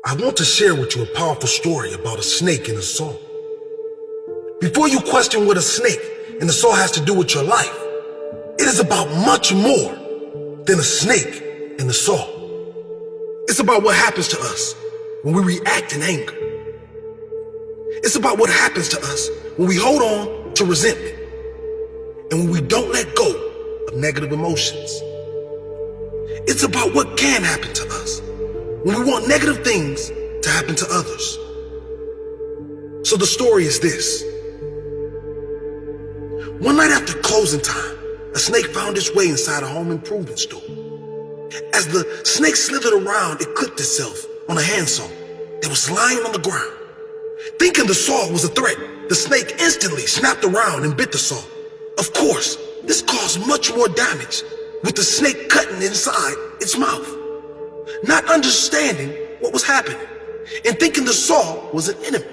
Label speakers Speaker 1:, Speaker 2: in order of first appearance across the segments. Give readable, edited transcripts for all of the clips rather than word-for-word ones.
Speaker 1: I want to share with you a powerful story about a snake and a saw. Before you question what a snake and a saw has to do with your life, it is about much more than a snake and a saw. It's about what happens to us when we react in anger. It's about what happens to us when we hold on to resentment and when we don't let go of negative emotions. It's about what can happen to us when we want negative things to happen to others. So the story is this. One night after closing time, a snake found its way inside a home improvement store. As the snake slithered around, it clipped itself on a handsaw that was lying on the ground. Thinking the saw was a threat, the snake instantly snapped around and bit the saw. Of course, this caused much more damage, with the snake cutting inside its mouth. Not understanding what was happening and thinking the saw was an enemy,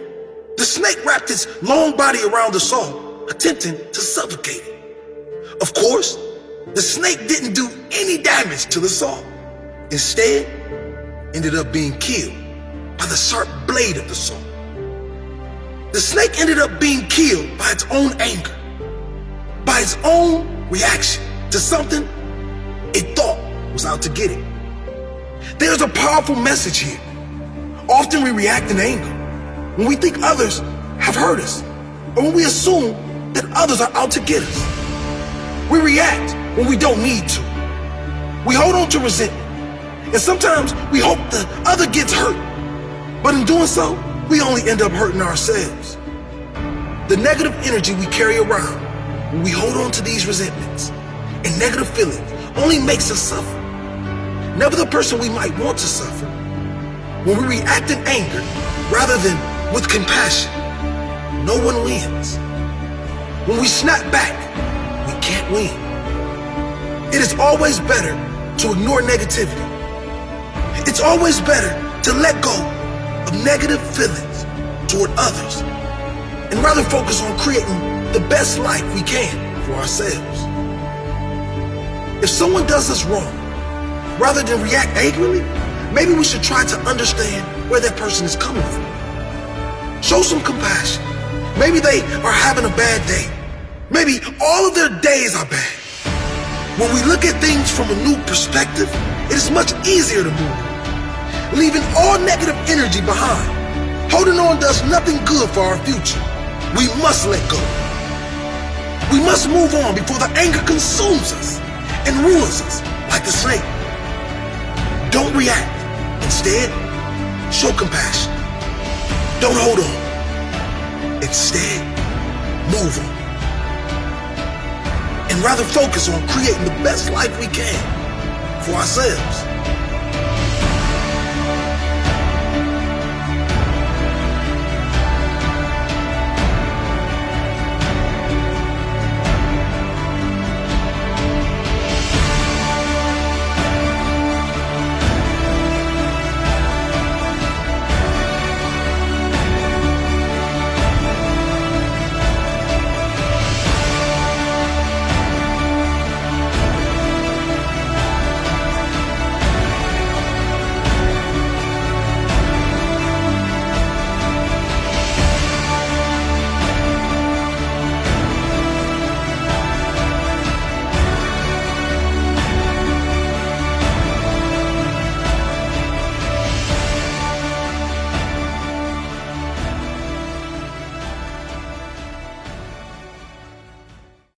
Speaker 1: the snake wrapped its long body around the saw, attempting to suffocate it. Of course, the snake didn't do any damage to the saw. Instead, ended up being killed by the sharp blade of the saw. The snake ended up being killed by its own anger, by its own reaction to something it thought was out to get it. There's a powerful message here. Often we react in anger when we think others have hurt us, or when we assume that others are out to get us. We react when we don't need to. We hold on to resentment, and sometimes we hope the other gets hurt, but in doing so, we only end up hurting ourselves. The negative energy we carry around when we hold on to these resentments and negative feelings only makes us suffer. Never the person we might want to suffer. When we react in anger rather than with compassion, no one wins. When we snap back, we can't win. It is always better to ignore negativity. It's always better to let go of negative feelings toward others and rather focus on creating the best life we can for ourselves. If someone does us wrong, rather than react angrily, maybe we should try to understand where that person is coming from. Show some compassion. Maybe they are having a bad day. Maybe all of their days are bad. When we look at things from a new perspective, it is much easier to move, leaving all negative energy behind. Holding on does nothing good for our future. We must let go. We must move on before the anger consumes us and ruins us like the snake. Don't react. Instead, show compassion. Don't hold on. Instead, move on. And rather focus on creating the best life we can for ourselves.